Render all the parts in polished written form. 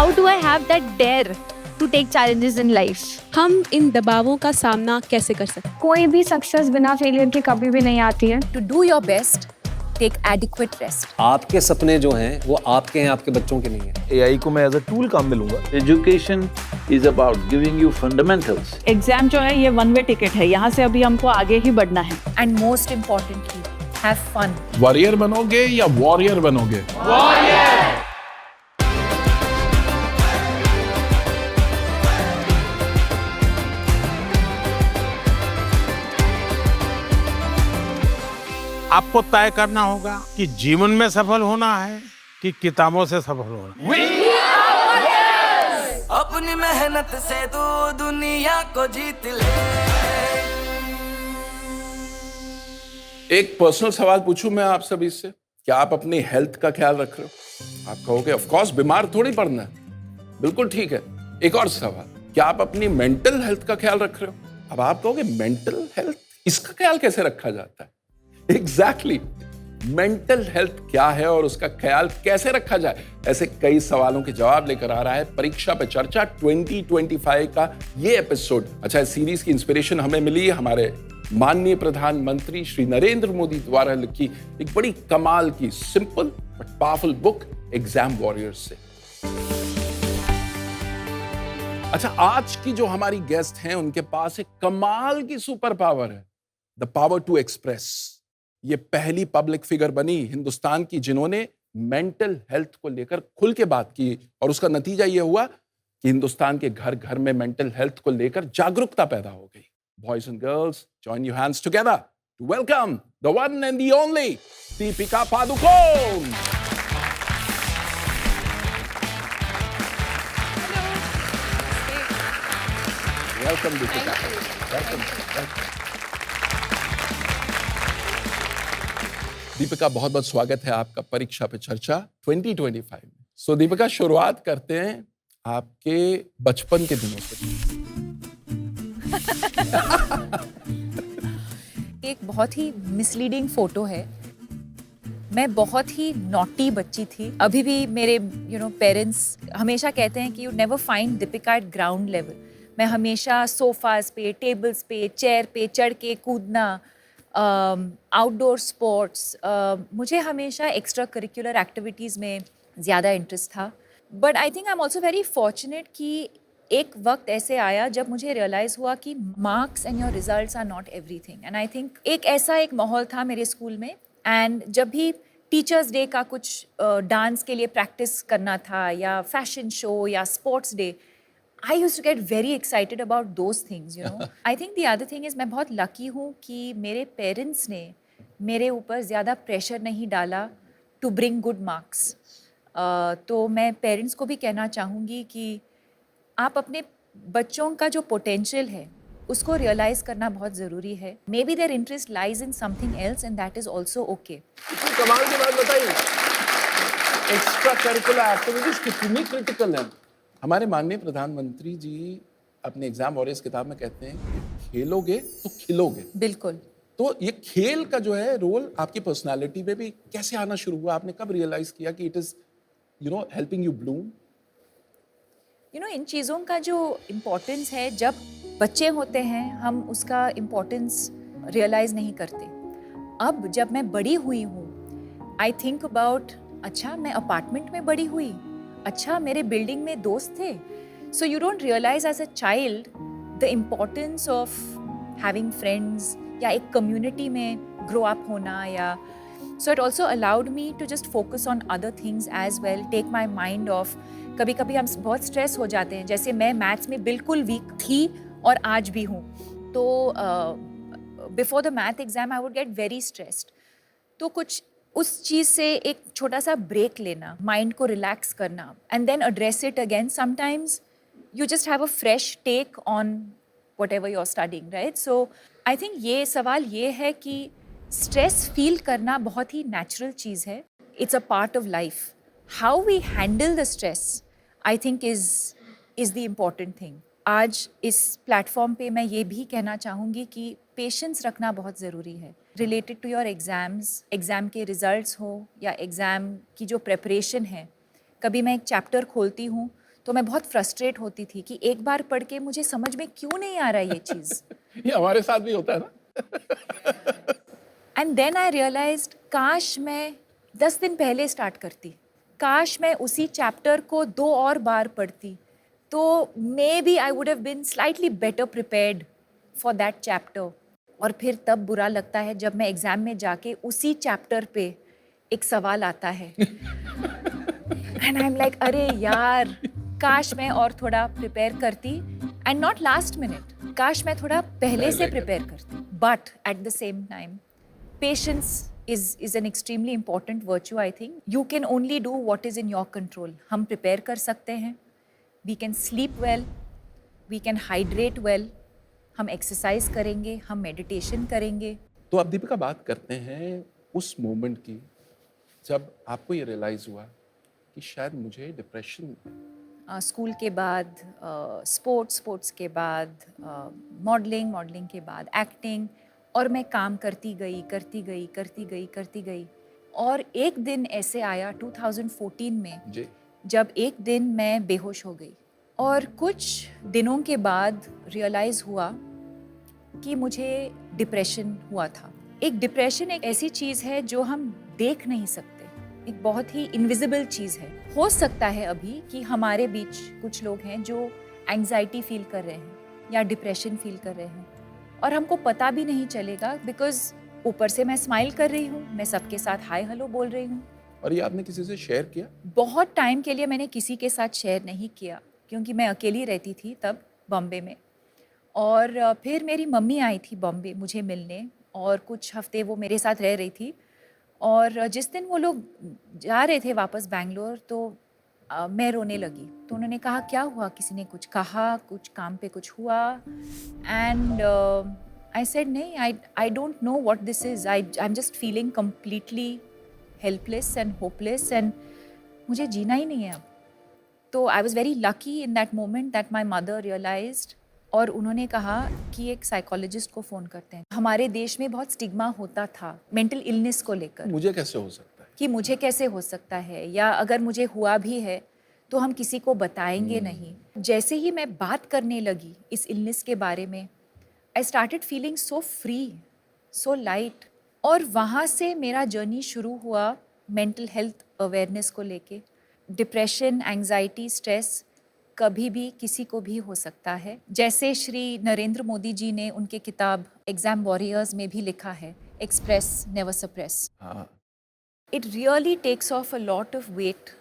How do I have that dare to take challenges in life? हम इन दबावों का सामना कैसे कर सकते हैं? कोई भी सक्सेस बिना फेलियर के कभी भी नहीं आती है. To do your best, take adequate rest. आपके सपने जो हैं वो आपके हैं, आपके बच्चों के नहीं हैं. AI को मैं एज अ टूल काम में लूंगा. Education is about giving you fundamentals. Exam जो है ये वन वे टिकट है, यहाँ से अभी हमको आगे ही बढ़ना है. And most importantly, have fun. Warrior बनोगे या वॉरियर बनोगे? आपको तय करना होगा कि जीवन में सफल होना है कि किताबों से सफल होना है. अपनी मेहनत से तू दुनिया को जीत ले. एक पर्सनल सवाल पूछूं मैं आप सभी से, क्या आप अपनी हेल्थ का ख्याल रख रहे हो? आप कहोगे ऑफ कोर्स बीमार थोड़ी पड़ना है. बिल्कुल ठीक है. एक और सवाल, क्या आप अपनी मेंटल हेल्थ का ख्याल रख रहे हो? अब आप कहोगे मेंटल हेल्थ, इसका ख्याल कैसे रखा जाता है? एग्जैक्टली मेंटल हेल्थ क्या है और उसका ख्याल कैसे रखा जाए, ऐसे कई सवालों के जवाब लेकर आ रहा है परीक्षा पे चर्चा 2025 का ये एपिसोड. अच्छा, इस सीरीज की इंस्पिरेशन हमें मिली हमारे माननीय प्रधानमंत्री श्री नरेंद्र मोदी द्वारा लिखी एक बड़ी कमाल की simple but powerful book exam warriors से. अच्छा, आज की जो हमारी गेस्ट हैं उनके पास एक कमाल की सुपर पावर है, द पावर टू एक्सप्रेस. ये पहली पब्लिक फिगर बनी हिंदुस्तान की जिन्होंने मेंटल हेल्थ को लेकर खुल के बात की, और उसका नतीजा ये हुआ कि हिंदुस्तान के घर घर में मेंटल हेल्थ को लेकर जागरूकता पैदा हो गई. Boys and girls, join your hands together to welcome the one and the only Deepika Padukone. Welcome Deepika. Welcome. Deepika, बहुत बहुत स्वागत है आपका परीक्षा पे चर्चा 2025 में. सो दीपिका, शुरुआत करते हैं आपके बचपन के दिनों से. एक बहुत ही मिसलीडिंग फोटो है. मैं बहुत ही नॉटी बच्ची थी. अभी भी मेरे पेरेंट्स हमेशा कहते हैं कि you never find Deepika eight ground level. मैं हमेशा सोफाज पे, टेबल्स पे, चेयर पे चढ़ के कूदना, आउटडोर स्पोर्ट्स, मुझे हमेशा एक्स्ट्रा करिकुलर एक्टिविटीज़ में ज़्यादा इंटरेस्ट था. But I think I am also very fortunate कि एक वक्त ऐसे आया जब मुझे रियलाइज़ हुआ कि marks and your results are not everything. And I think एक माहौल था मेरे स्कूल में, एंड जब भी टीचर्स डे का कुछ डांस के लिए प्रैक्टिस करना था या फैशन शो या sports day, I used to get very excited about those things, you know. I think the other thing is मैं बहुत lucky हूँ कि मेरे parents ने मेरे ऊपर ज़्यादा pressure नहीं डाला to bring good marks. तो मैं parents को भी कहना चाहूँगी कि आप अपने बच्चों का जो potential है उसको realize करना बहुत ज़रूरी है. Maybe their interest lies in something else and that is also okay. कमाल की बात बताइए, एक्स्ट्रा करिकुलर एक्टिविटीज कितनी क्रिटिकल है. हमारे माननीय प्रधानमंत्री जी अपने एग्जाम वॉरियर्स किताब में कहते हैं कि खेलोगे तो खिलोगे. बिल्कुल. तो ये खेल का जो है रोल आपकी पर्सनालिटी में भी कैसे आना शुरू हुआ? आपने कब रियलाइज किया कि it is helping you bloom? इन चीज़ों का जो इम्पोर्टेंस है, जब बच्चे होते हैं हम उसका इम्पोर्टेंस रियलाइज़ नहीं करते. अब जब मैं बड़ी हुई हूँ, आई थिंक अबाउट, अच्छा मैं अपार्टमेंट में बड़ी हुई, अच्छा मेरे बिल्डिंग में दोस्त थे. So you don't realize as a child the importance of having friends या एक कम्युनिटी में ग्रो अप होना. या so it also allowed me to just focus on other things as well, take my mind off. कभी कभी हम बहुत stress हो जाते हैं, जैसे मैं मैथ्स में बिल्कुल वीक थी और आज भी हूँ. तो before the math exam I would get very stressed. तो कुछ उस चीज़ से एक छोटा सा ब्रेक लेना, माइंड को रिलैक्स करना, and then address it again. Sometimes you just have a fresh take on whatever you are studying, right. So I think ये सवाल ये है कि स्ट्रेस फील करना बहुत ही नेचुरल चीज़ है. It's a part of life. How we handle the stress I think is the important thing. आज इस प्लेटफॉर्म पे मैं ये भी कहना चाहूँगी कि पेशेंस रखना बहुत ज़रूरी है related to your exams. Exam के रिज़ल्ट्स हो या एग्ज़ाम की जो प्रेपरेशन है. कभी मैं एक चैप्टर खोलती हूँ तो मैं बहुत फ्रस्ट्रेट होती थी कि एक बार पढ़ के मुझे समझ में क्यों नहीं आ रहा ये चीज़। ये हमारे साथ भी होता है ना। एंड देन आई रियलाइज्ड काश मैं 10 दिन पहले स्टार्ट करती, काश मैं उसी चैप्टर को 2 और बार पढ़ती, तो maybe I would have been slightly better prepared for that chapter. और फिर तब बुरा लगता है जब मैं एग्ज़ाम में जाके उसी चैप्टर पे एक सवाल आता है एंड आई एम लाइक अरे यार, काश मैं और थोड़ा प्रिपेयर करती, एंड नॉट लास्ट मिनट, काश मैं थोड़ा पहले से प्रिपेयर करती। But at the same time patience is an extremely important virtue, I think. You can only do what is in your control. हम prepare कर सकते हैं, we can sleep well, we can hydrate well, हम exercise करेंगे, हम meditation करेंगे। तो अब दीपिका बात करते हैं उस मोमेंट की जब आपको ये रियलाइज हुआ कि शायद मुझे डिप्रेशन। स्कूल के बाद स्पोर्ट्स के बाद मॉडलिंग के बाद एक्टिंग, और मैं काम करती गई। और एक दिन ऐसे आया 2014 में जी। जब एक दिन मैं बेहोश हो गई, और कुछ दिनों के बाद रियलाइज़ हुआ कि मुझे डिप्रेशन हुआ था। एक डिप्रेशन एक ऐसी चीज़ है जो हम देख नहीं सकते, एक बहुत ही इनविजिबल चीज़ है। हो सकता है अभी कि हमारे बीच कुछ लोग हैं जो एंग्जाइटी फील कर रहे हैं या डिप्रेशन फील कर रहे हैं, और हमको पता भी नहीं चलेगा, बिकॉज ऊपर से मैं स्माइल कर रही हूँ, मैं सबके साथ हाय हेलो बोल रही हूँ। और ये आपने किसी से शेयर किया? बहुत टाइम के लिए मैंने किसी के साथ शेयर नहीं किया, क्योंकि मैं अकेली रहती थी तब बॉम्बे में। और फिर मेरी मम्मी आई थी बॉम्बे मुझे मिलने, और कुछ हफ्ते वो मेरे साथ रह रही थी। और जिस दिन वो लोग जा रहे थे वापस बैंगलोर, तो मैं रोने लगी। तो उन्होंने कहा क्या हुआ, किसी ने कुछ कहा, कुछ काम पे कुछ हुआ? एंड आई सेड नहीं, I don't know what this is, I am just feeling completely helpless and hopeless, and मुझे जीना ही नहीं है अब। तो I was very lucky in that moment that my mother realized, और उन्होंने कहा कि एक साइकोलॉजिस्ट को फ़ोन करते हैं। हमारे देश में बहुत स्टिग्मा होता था मेंटल इलनेस को लेकर, मुझे कैसे हो सकता है, कि मुझे कैसे हो सकता है, या अगर मुझे हुआ भी है तो हम किसी को बताएंगे नहीं। जैसे ही मैं बात करने लगी इस इलनेस के बारे में, I started feeling so free, so light. और वहाँ से मेरा जर्नी शुरू हुआ मेंटल हेल्थ अवेयरनेस को लेके। डिप्रेशन, एंग्जाइटी, स्ट्रेस कभी भी किसी को भी हो सकता है। जैसे श्री नरेंद्र मोदी जी ने उनके किताब एग्जाम वॉरियर्स में भी लिखा है, एक्सप्रेस नेवर सप्रेस। हाँ। It really takes off a lot of weight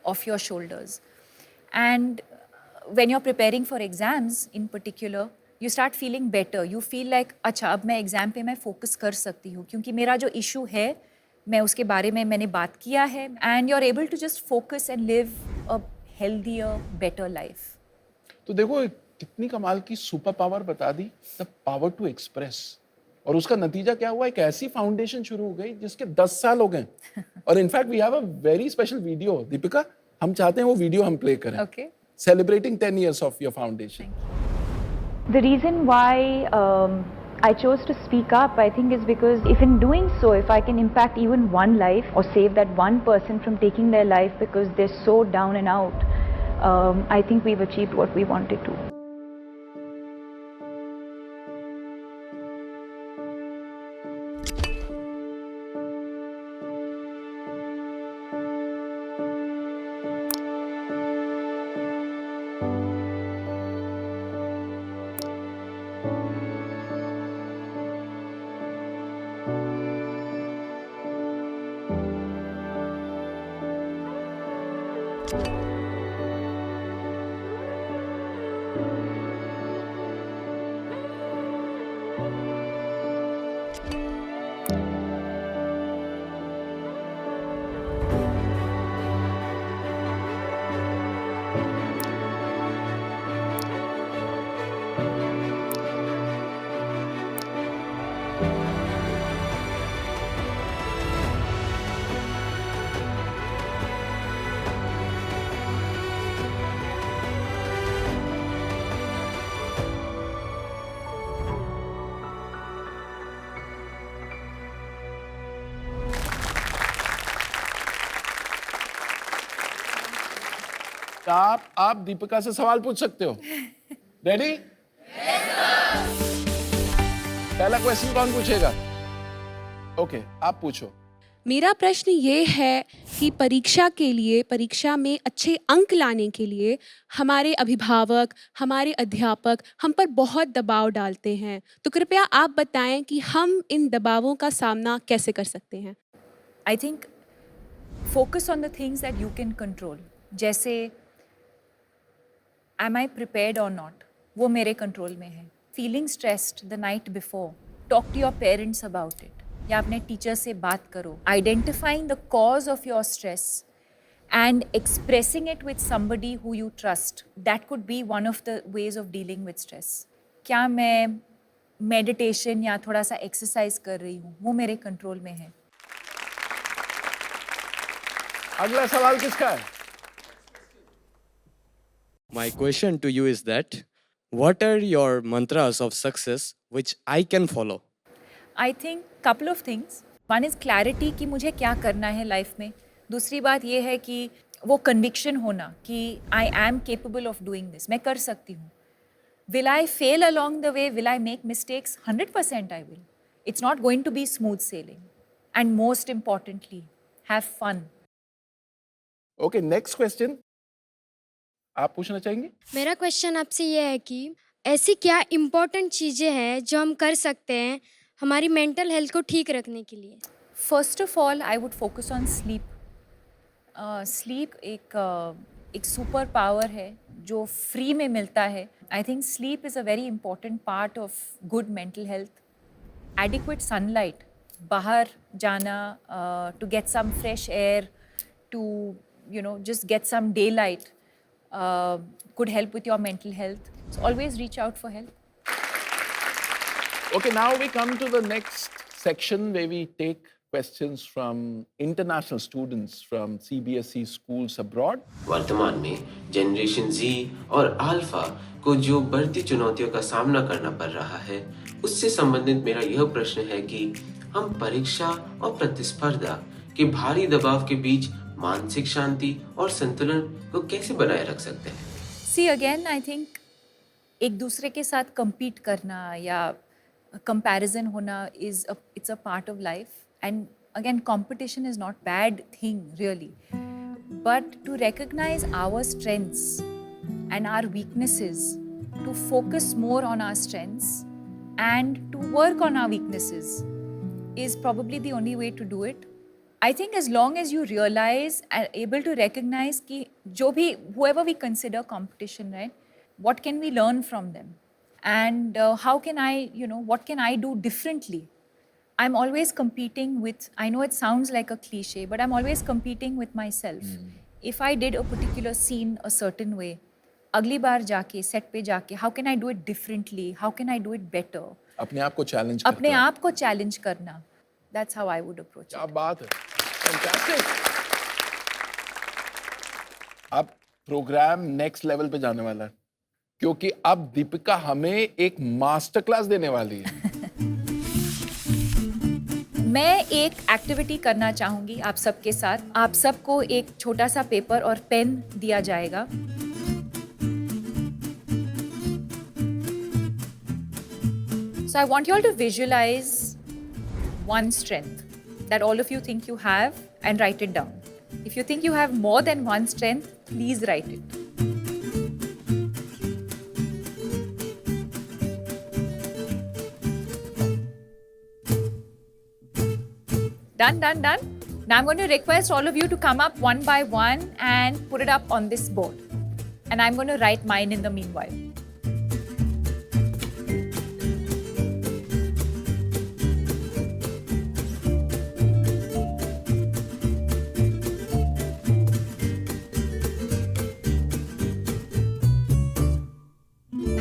off your shoulders. And when you're preparing for exams in particular, you start feeling better. You feel like, अच्छा अब मैं exam पे मैं फोकस कर सकती हूँ, क्योंकि मेरा जो इशू है मैं उसके बारे में मैंने बात किया है। And you're able to just focus and live a healthier, better life. तो देखो कितनी कमाल की सुपर पावर बता दी, द पावर टू एक्सप्रेस। और उसका नतीजा क्या हुआ, एक ऐसी फाउंडेशन शुरू हो गई जिसके 10 साल हो गए। और in fact we have a very special video. Deepika, हम चाहते हैं वो वीडियो हम प्ले करें। Okay. Celebrating 10 years of your foundation. The reason why I chose to speak up, I think, is because if in doing so, if I can impact even one life or save that one person from taking their life because they're so down and out, I think we've achieved what we wanted to. आप दीपिका से सवाल पूछ सकते हो। Ready? पहला question कौन पूछेगा? Okay, आप पूछो। मेरा प्रश्न ये है कि परीक्षा के लिए, परीक्षा में अच्छे अंक लाने के लिए हमारे अभिभावक, हमारे अध्यापक हम पर बहुत दबाव डालते हैं। तो कृपया आप बताएं कि हम इन दबावों का सामना कैसे कर सकते हैं? I think focus on the things that you can control. जैसे am I prepared or not? वो मेरे कंट्रोल में है. Feeling stressed the night before. Talk to your parents about it. या अपने टीचर से बात करो. Identifying the cause of your stress and expressing it with somebody who you trust. That could be one of the ways of dealing with stress. क्या मैं meditation या थोड़ा सा एक्सरसाइज कर रही हूँ, वो मेरे कंट्रोल में है. अगला सवाल किसका है? My question to you is that what are your mantras of success which I can follow? I think couple of things. One is clarity कि मुझे क्या करना है लाइफ में. दूसरी बात ये है कि वो conviction होना कि I am capable of doing this. मैं कर सकती हूँ. Will I fail along the way? Will I make mistakes? 100% I will. It's not going to be smooth sailing. And most importantly, have fun. Okay, next question आप पूछना चाहेंगे? मेरा question आपसे ये है कि ऐसी क्या इम्पोर्टेंट चीज़ें हैं जो हम कर सकते हैं हमारी मेंटल हेल्थ को ठीक रखने के लिए? First of all, I would focus on sleep. Sleep एक सुपर पावर है जो फ्री में मिलता है. I think sleep is a very important part of good mental health. Adequate sunlight, बाहर जाना, to get some fresh air, to just get some daylight could help with your mental health. So always reach out for help. Okay, now we come to the next section where we take questions from international students from CBSE schools abroad. वर्तमान में generation Z और alpha को जो बढ़ती चुनौतियों का सामना करना पड़ रहा है, उससे संबंधित मेरा यह प्रश्न है कि हम परीक्षा और प्रतिस्पर्धा के भारी दबाव के बीच मानसिक शांति और संतुलन को कैसे बनाए रख सकते हैं? See again, I think एक दूसरे के साथ compete करना या comparison होना it's a part of life. And again, competition is not bad thing really. But to recognize our strengths and our weaknesses, to focus more on our strengths and to work on our weaknesses is probably the only way to do it. I think as long as you realize and able to recognize कि जो भी whoever we consider competition, right? What can we learn from them? And how can I, what can I do differently? I'm always competing with, I know it sounds like a cliche, but I'm always competing with myself. If I did a particular scene a certain way, अगली बार जाके, set पे जाके, how can I do it differently? How can I do it better? अपने आप को challenge अपने आप को challenge करना. That's how I would approach it. क्या बात है, fantastic. अब प्रोग्राम नेक्स्ट लेवल पे जाने वाला है क्योंकि अब दीपिका हमें एक मास्टर क्लास देने वाली है. मैं एक एक्टिविटी करना चाहूँगी आप सबके साथ. आप सबको एक छोटा सा पेपर और पेन दिया जाएगा. So I want you all to visualize one strength that all of you think you have and write it down. If you think you have more than one strength, please write it. Done. Now I'm going to request all of you to come up one by one and put it up on this board. And I'm going to write mine in the meanwhile.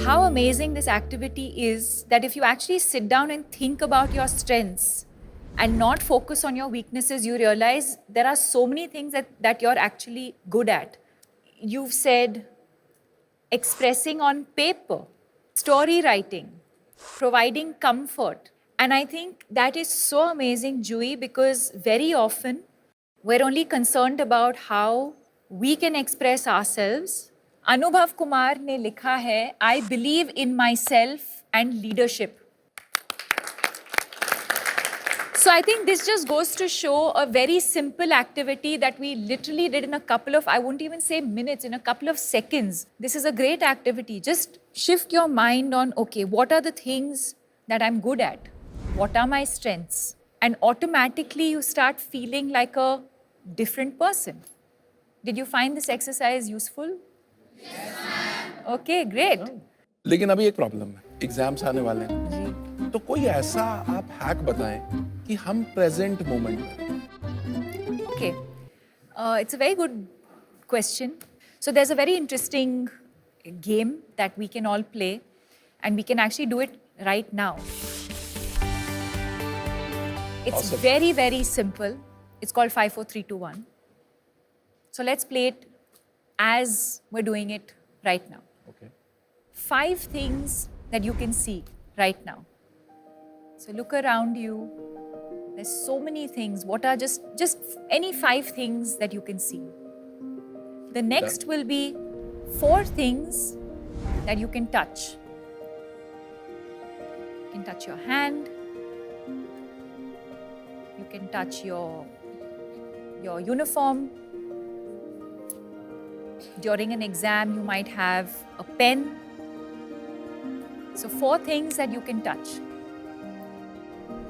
How amazing this activity is that if you actually sit down and think about your strengths and not focus on your weaknesses, you realize there are so many things that you're actually good at. You've said expressing on paper, story writing, providing comfort. And I think that is so amazing, Jui, because very often we're only concerned about how we can express ourselves. Anubhav Kumar ने लिखा है, I believe in myself and leadership. So I think this just goes to show a very simple activity that we literally did in a couple of, I won't even say minutes, in a couple of seconds. This is a great activity. Just shift your mind on, okay, what are the things that I'm good at? What are my strengths? And automatically you start feeling like a different person. Did you find this exercise useful? Yes, ma'am. Okay, great. लेकिन अभी एक problem है, exams आने वाले हैं, तो कोई ऐसा आप हैक बताएं कि हम प्रेजेंट मोमेंट में। Okay, it's a very good question. So there's a very interesting game that we can all play, and we can actually do it right now. It's Awesome. very, very simple. It's called 5, 4, 3, 2, 1. So let's play it as we're doing it right now. Okay. 5 things that you can see right now. So look around you. There's so many things. What are just any 5 things that you can see? The next will be 4 things that you can touch. You can touch your hand. You can touch your uniform. During an exam, you might have a pen. So 4 things that you can touch.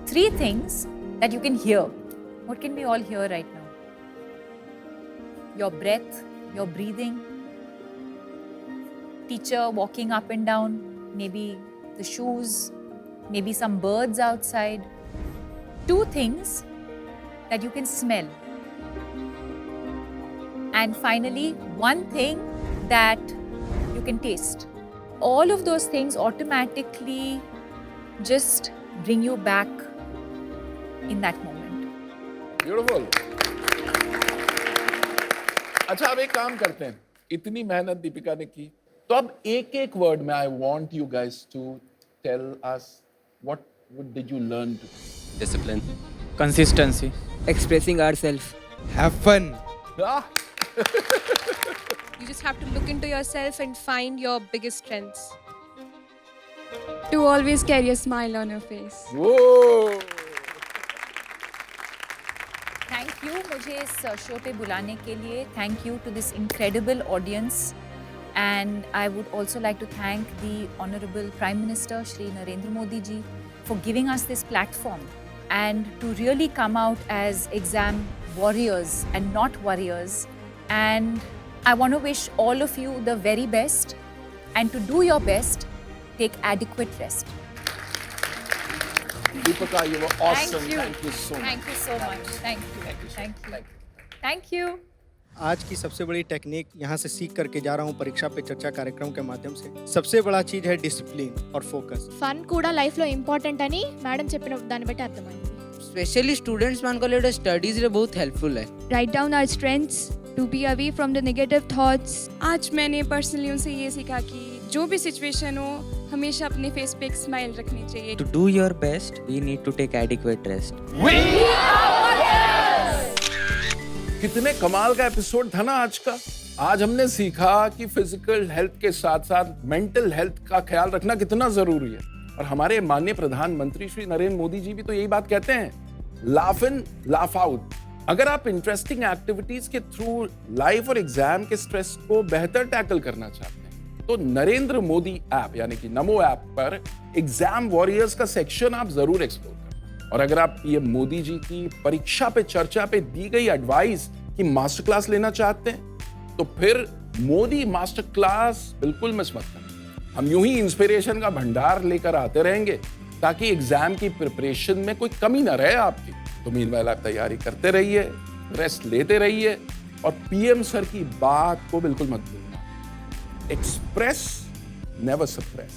3 things that you can hear. What can we all hear right now? Your breath, your breathing. Teacher walking up and down. Maybe the shoes. Maybe some birds outside. 2 things that you can smell. And finally, 1 thing that you can taste. All of those things automatically just bring you back in that moment. Beautiful. अच्छा, अब एक काम करते हैं, इतनी मेहनत दीपिका ने की, तो अब एक वर्ड में I want you guys to tell us what did you learn to? Discipline. Consistency. Expressing ourselves. Have fun. You just have to look into yourself and find your biggest strengths. To always carry a smile on your face. Whoa! Thank you मुझे इस show पे बुलाने के लिए. Thank you to this incredible audience. And I would also like to thank the Honorable Prime Minister Shri Narendra Modi ji for giving us this platform and to really come out as exam warriors and not warriors. And I want to wish all of you the very best, and to do your best, take adequate rest. Deepika, you were awesome. Thank you. Thank you so much. Thank you so much. Thank you. Thank you. Thank you. आज की सबसे बड़ी technique यहाँ से सीख करके जा रहा हूँ परीक्षा पे चर्चा कार्यक्रम के माध्यम से. सबसे बड़ा चीज है डिसिप्लिन और फोकस. ఫన్ కూడా లైఫ్ లో ఇంపార్టెంట్ అని మేడం చెప్పిన దాన్ని బట్టి అర్థమైంది. स्पेशली स्टूडेंट्स मान को लिए स्टडीज रे बहुत हेल्पफुल है. Write down our strengths to be away from the negative thoughts. आज मैंने पर्सनली उनसे ये सीखा कि जो भी सिचुएशन हो हमेशा अपने फेस पे एक स्माइल रखनी चाहिए. To do your best we need to take adequate rest. कितने कमाल का एपिसोड था ना आज का. आज हमने सीखा कि फिजिकल हेल्थ के साथ साथ मेंटल हेल्थ का ख्याल रखना कितना जरूरी है. और हमारे माननीय प्रधानमंत्री श्री नरेंद्र मोदी जी भी तो यही बात कहते हैं, लाफ इन लाफ आउट. अगर आप इंटरेस्टिंग एक्टिविटीज के थ्रू लाइफ और एग्जाम के स्ट्रेस को बेहतर टैकल करना चाहते हैं तो नरेंद्र मोदी ऐप यानी कि नमो ऐप पर एग्जाम वॉरियर्स का सेक्शन आप जरूर एक्सप्लोर करना. और अगर आप पीएम मोदी जी की परीक्षा पे चर्चा पे दी गई एडवाइस की मास्टर क्लास लेना चाहते हैं तो फिर मोदी मास्टर क्लास बिल्कुल मिस मत करना. हम यूं ही इंस्पिरेशन का भंडार लेकर आते रहेंगे ताकि एग्जाम की प्रिपरेशन में कोई कमी ना रहे आपकी. तो मीनवाइल आप तैयारी करते रहिए, रेस्ट लेते रहिए और पीएम सर की बात को बिल्कुल मत भूलना. Express never suppress.